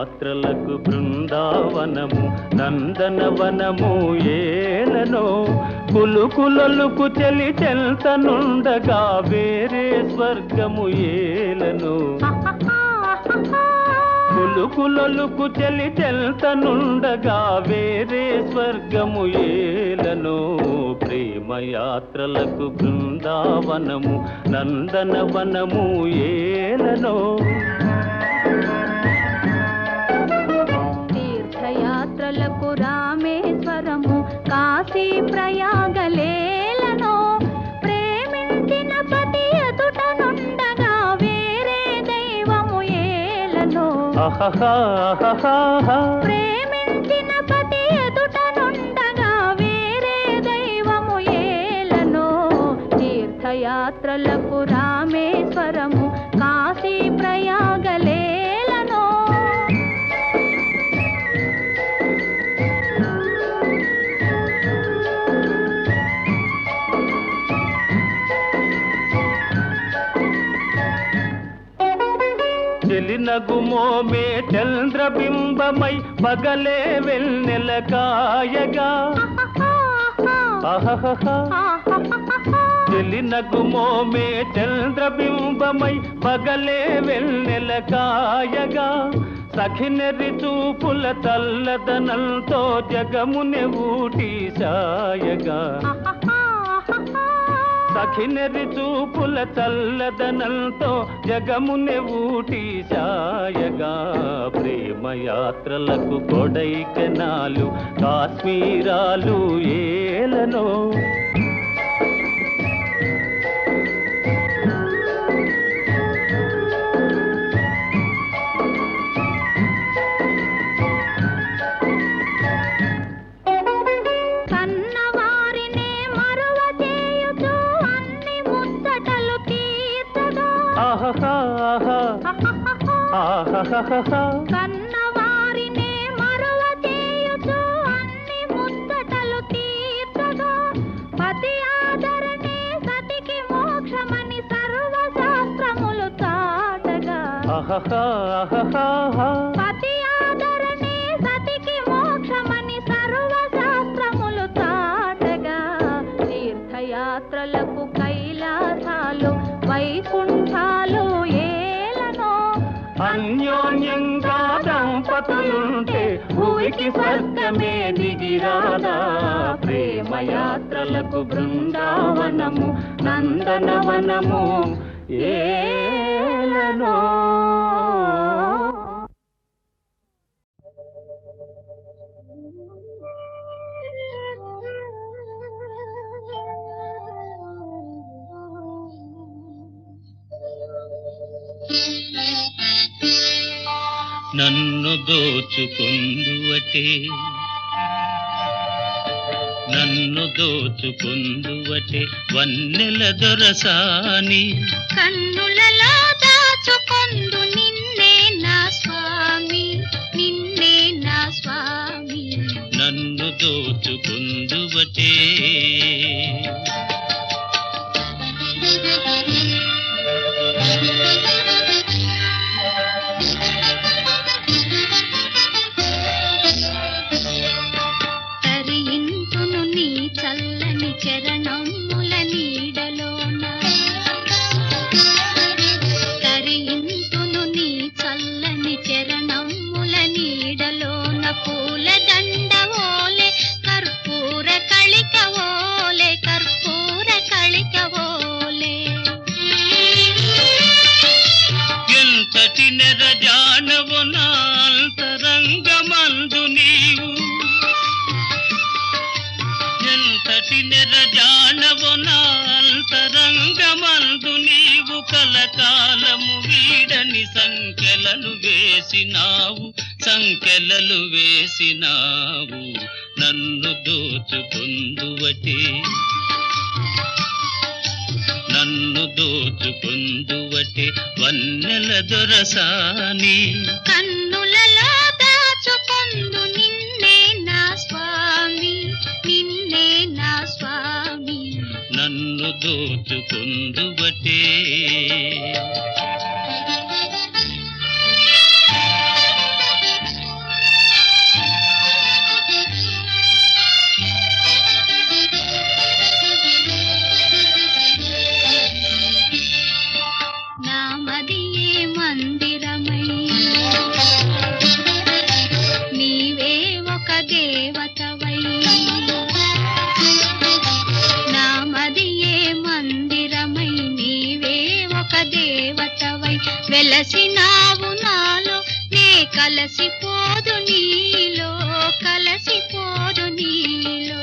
ప్రేమయాత్రలకు బృందావనము నందనవనము ఏలనో కులుకులొలుకు చెలి చెల్తనుండగా వేరే స్వర్గము ఏలనో కులుకులొలుకు చెలి చెల్తనుండగా వేరే స్వర్గము ఏలనో ప్రేమయాత్రలకు బృందావనము నందనవనము ఏలనో తీర్థయాత్రలకు రామేశ్వరము కాశీ ప్రయాగలేలనో ప్రేమించిన పతి ఎదుటనుండగా వేరే దైవము ఏలనో ప్రేమించిన పతి ఎదుటనుండగా వేరే దైవము ఏలనో తీర్థయాత్రలకు రామేశ్వరము కాశీ ప్రయాగలేలనో చెలినగుమోమే చంద్రబింబమై పగలే వెన్నెల కాయగా చెలినగుమోమే చంద్రబింబమై పగలే వెన్నెల కాయగా సఖినెరి చూపుల తల్లదనంతో జగముని ఊటి సాయగా సఖినెరి చూపుల చల్లదనంతో జగముని ఊటి సాయగా ప్రేమయాత్రలకు కొడైకెనాలు కాశ్మీరాలు ఏలనో కన్నవారినే మరువ చేయుచు అన్ని ముచ్చటలు తీర్చగా పతి ఆదరణే సతికి మోక్షమని సర్వశాస్త్రములు చాటగా పతి ఆదరణే సతికి మోక్షమని సర్వశాస్త్రములు చాటగా తీర్థయాత్రలకు కైలాసాలు వైకుంఠాలు అన్యోన్యంగా దంపతులుంటే భూమికి స్వర్గమే దిగిరాదా ప్రేమయాత్రలకు బృందావనము నందనవనము ఏలనో నన్ను దోచుకుందువటే వన్నెల దొరసాని కన్నులలో దాచుకొందు నిన్నే నా స్వామి నిన్నే నా స్వామి నన్ను దోచుకుందువటే చల్లని చరణముల నీడలోన తరింతును నీ చల్లని చరణముల నీడలోన పూల దండవోలే కర్పూర కళికవోలే కర్పూర కళికవోలే ఎంతటి నెరజానవు నా అంతరంగమందు నీవు ఎంతటి నెరజానవు నా అంతరంగమందు నీవు కలకాలము వీడని సంఖ్యలలు వేసినావు నన్ను దోచుకుందువటే వన్నెల దొరసాని కన్నులలో దాచుకొందు నిన్నే నా స్వామి నిన్నే నా స్వామి నన్ను దోచుకుందువటే వెలసినావు నాలో నే కలసిపోదు నీలో కలసిపోదు నీలో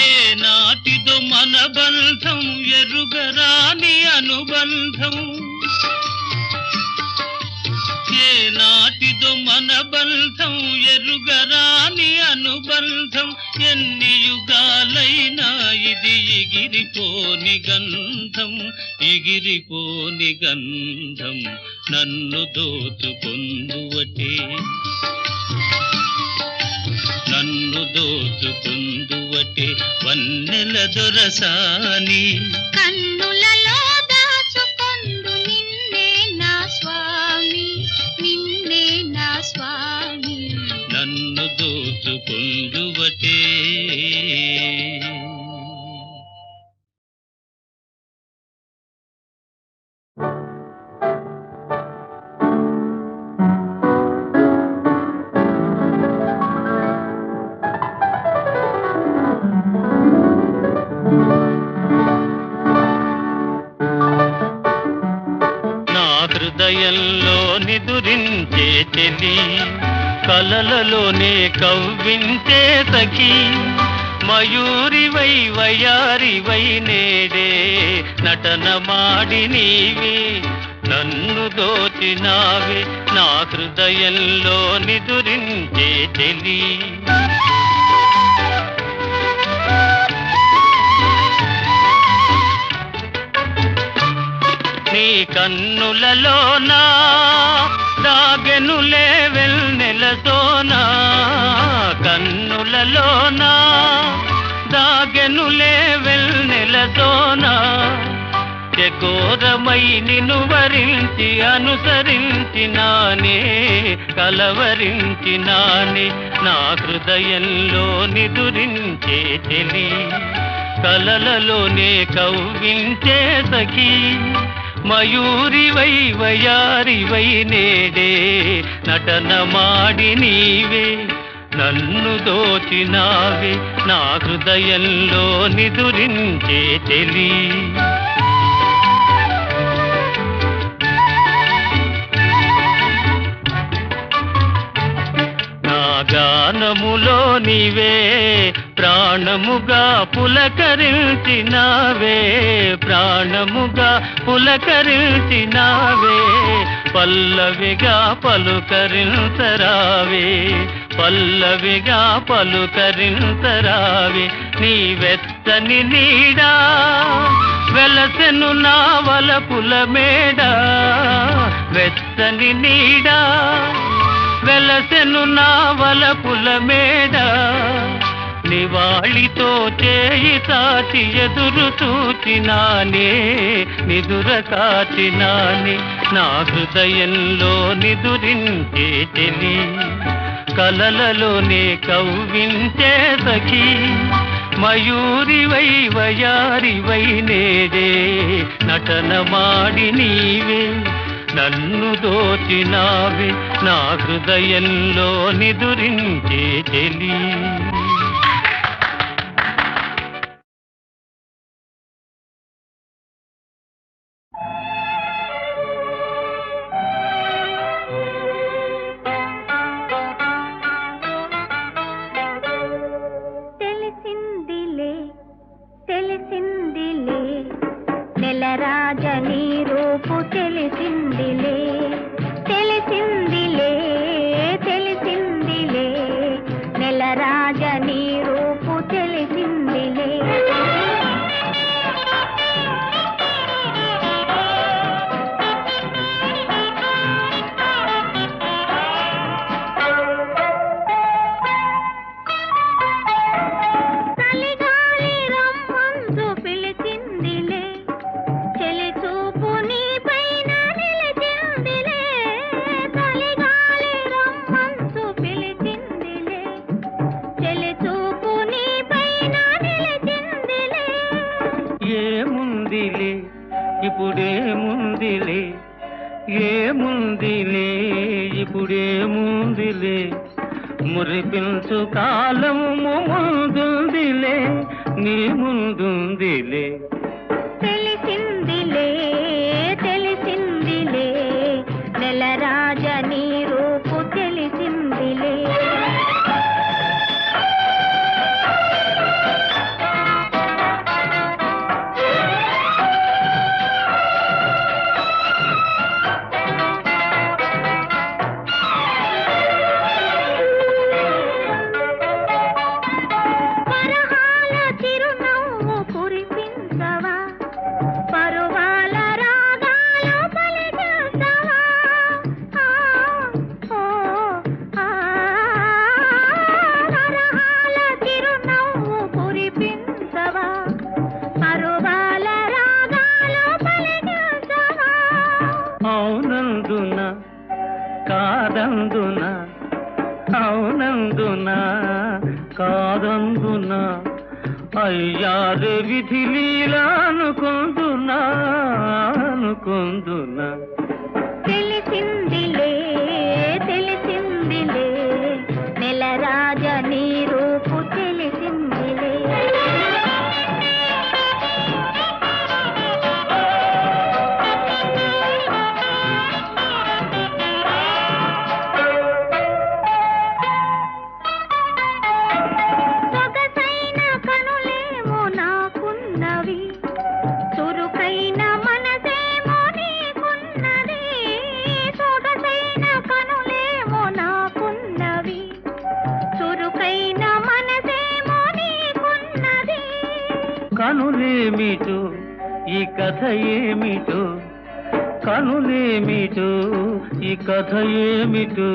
ఏ నాటిదో మన బంధం ఎరుగరాని అనుబంధం ఏ నాటిదో మన బంధం ఎరుగరాని అనుబంధం ఎన్ని యుగాలైనా ఇది ఎగిరిపోని గంధం ఎగిరిపోని గంధం నన్ను దోచుకొందువటే నన్ను దోచుకొందువటే వన్నెల దొరసాని కన్నులలో దాచుకొందు నిన్నే నా స్వామి నిన్నే నా స్వామి నన్ను దోచుకొందువటే హృదయంలో నిదురించే చెలి కలలలోనే కవ్వించే సఖి మయూరివై వయారివై నేడే నటన మాడి నీవే నన్ను దోచినావే నా హృదయంలో నిదురించే చెలి నీ కన్నులలోనా దాగెనులే వెన్నెలతోనా కన్నులలోనా దాగెనులే వెన్నెలతోనా చకోరమై నిన్ను వరించి అనుసరించినానే కలవరించినానే నా హృదయంలో నిదురించే చెలి కలలలోనే కవ్వించే సఖి మయూరివై వయారివై నేడే నటన మాడి నీవే నన్ను దోచినావే నా హృదయంలో నిదురించే చెలి నా గానములో నీవే ప్రాణముగా పులకరించినావే ప్రాణముగా పులకరించినావే పల్లవిగా పలుకరించరావే పల్లవిగా పలుకరించరావే నీ వెచ్చని నీడా వెలసెను నా వలపుల మేడ వెచ్చని నీడా వెలసెను నా వలపుల మేడ నివాళితో చేయి తాచి ఎదురు చూచినానే నిదుర కాచినానే నా హృదయంలో నిదురించే చెలి కలలలోనే కవ్వించే సఖి మయూరివై వయారివై నేడే నటన మాడి నీవే నన్ను దోచినావే నా హృదయంలో నిదురించే చెలి తెలిసిందిలే నెలరాజని రూపు తెలిసిందిలే తెలిసిందిలే తెలిసిందిలే నెలరాజని రూపు తెలిసిందిలే ఇప్పుడేముందిలే ఏముందిలే ఇప్పుడేముందిలే మురిపించు కాలము ముందుందిలే నీ ముందుందిలే తెలిసిందిలే కాదందున అవునందున కాదందున అయ్యారే విధి లీలా అనుకుందునా అనుకుందునా తెలిసిందిలే తెలిసిందిలే నెల రాజ నీ రూపు తెలిసిందిలే సొగసైన కనులేమో నాకున్నవి చురుకైన మనసేమో నీకున్నది సొగసైన కనులేమో నాకున్నవి చురుకైన మనసేమో నీకున్నది కనులేమిటో ఈ కథ ఏమిటో కనులేమిటో ఈ కథ ఏమిటో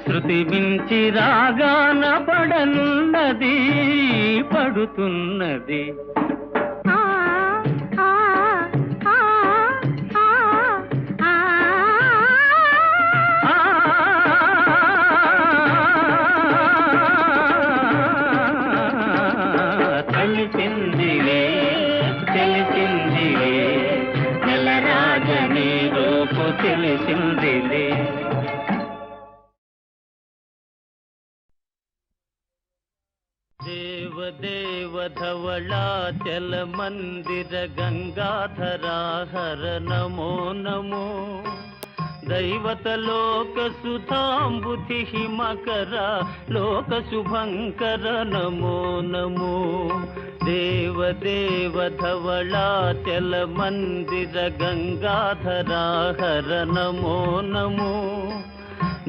శృతి మించి రాగాన పడనున్నది పడుతున్నది ఆ ఆ ఆ ఆ ఆ తెలిసిందిలే తెలిసిందిలే నెల రాజని రూపు తెలిసిందిలే దేవదేవ ధవళాచల మందిర గంగాధరాహర నమో నమో దైవత లోక సుధాంబుధి హిమకర లోక శుభంకర నమో నమో దేవదేవ ధవళాచల మందిర గంగాధరాహర నమో నమో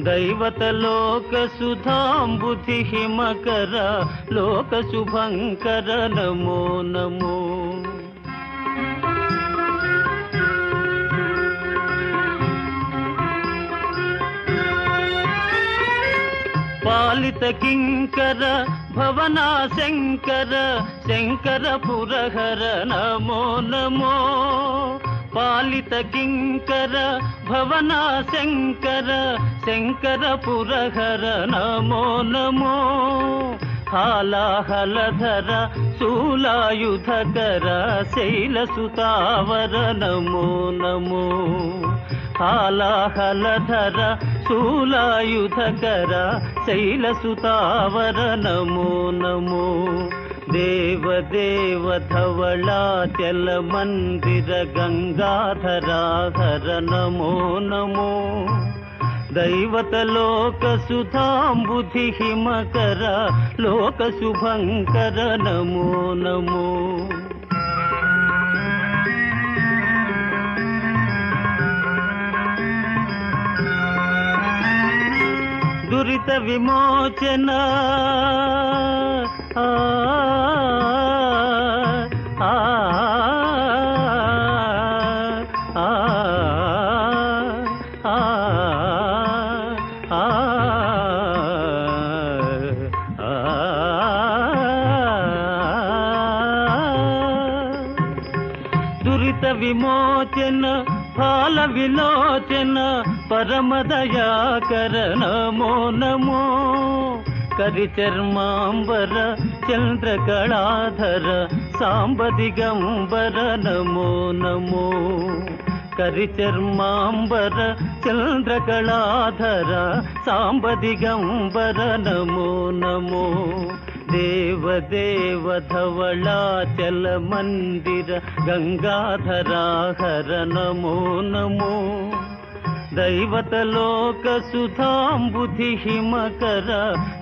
దైవత లోక సుధాంబుధి హిమకర లోక శుభంకర నమో నమో పాలిత కింకర భవనా శంకర శంకర పురహర నమో నమో పాలిత కింకర భవనా శంకర శంకర పురహర నమో నమో హాలాహలధర శూలాయుధకర శైలసుతావర నమో నమో హాలాహలధర శూలాయుధకర శైలసుతావర నమో నమో దేవదేవ ధవళాచల మందిర గంగాధరాహర నమో నమో దైవత లోక సుధాంబుధి హిమకర లోక శుభంకర నమో నమో దురిత విమోచన ఆ ఆ ఆ దురిత విమోచన ఫాల విలోచన పరమదయాకర నమో నమో కరిచర్మాంబర చంద్రకళాధర సాంబదిగంబర నమో నమో కరిచర్మాంబర చంద్రకళాధర సాంబదిగంబర నమో నమో దేవదేవ ధవళాచల మందిర గంగాధరాహర నమో నమో దైవత లోక సుధాంబుధి హిమకర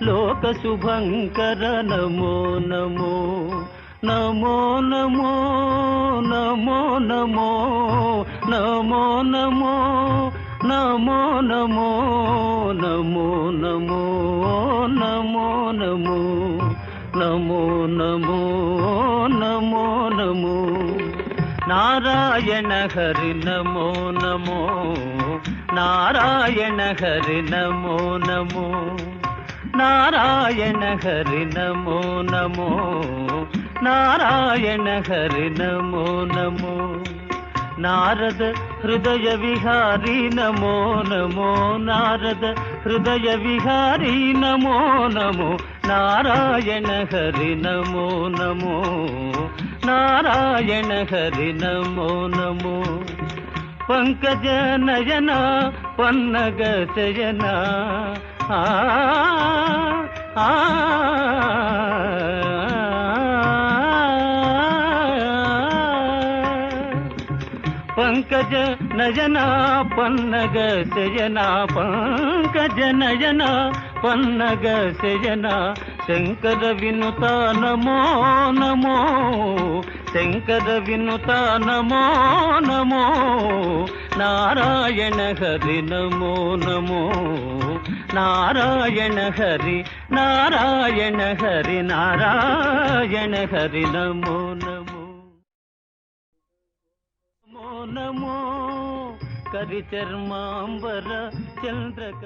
లోక శుభంకర నమో నమో నమో నమో నమో నమో నమో నమో నమో నమో నమో నమో నమో నమో నమో నమో నమో నమో నారాయణ హరి నమో నమో నారాయణ హరి నమో నమో నారాయణ హరి నమో నమో నారాయణ హరి నమో నమో నారద హృదయ విహారీ నమో నమో నారద హృదయ విహారీ నమో నమో నారాయణ హరి నమో నమో నారాయణ హరి నమో నమో పంకజ నయన పన్నగ శయన ఆ ఆ పంకజ నయన పన్నగ శయన పంకజ నయన పన్నగ శయన శంకర వినుత నమో నమో శంకర వినుత నమో నమో నారాయణ హరి నమో నమో నారాయణ హరి నారాయణ హరి నారాయణ హరి నమో నమో నమో నమో కరి చర్మాంబర చంద్రక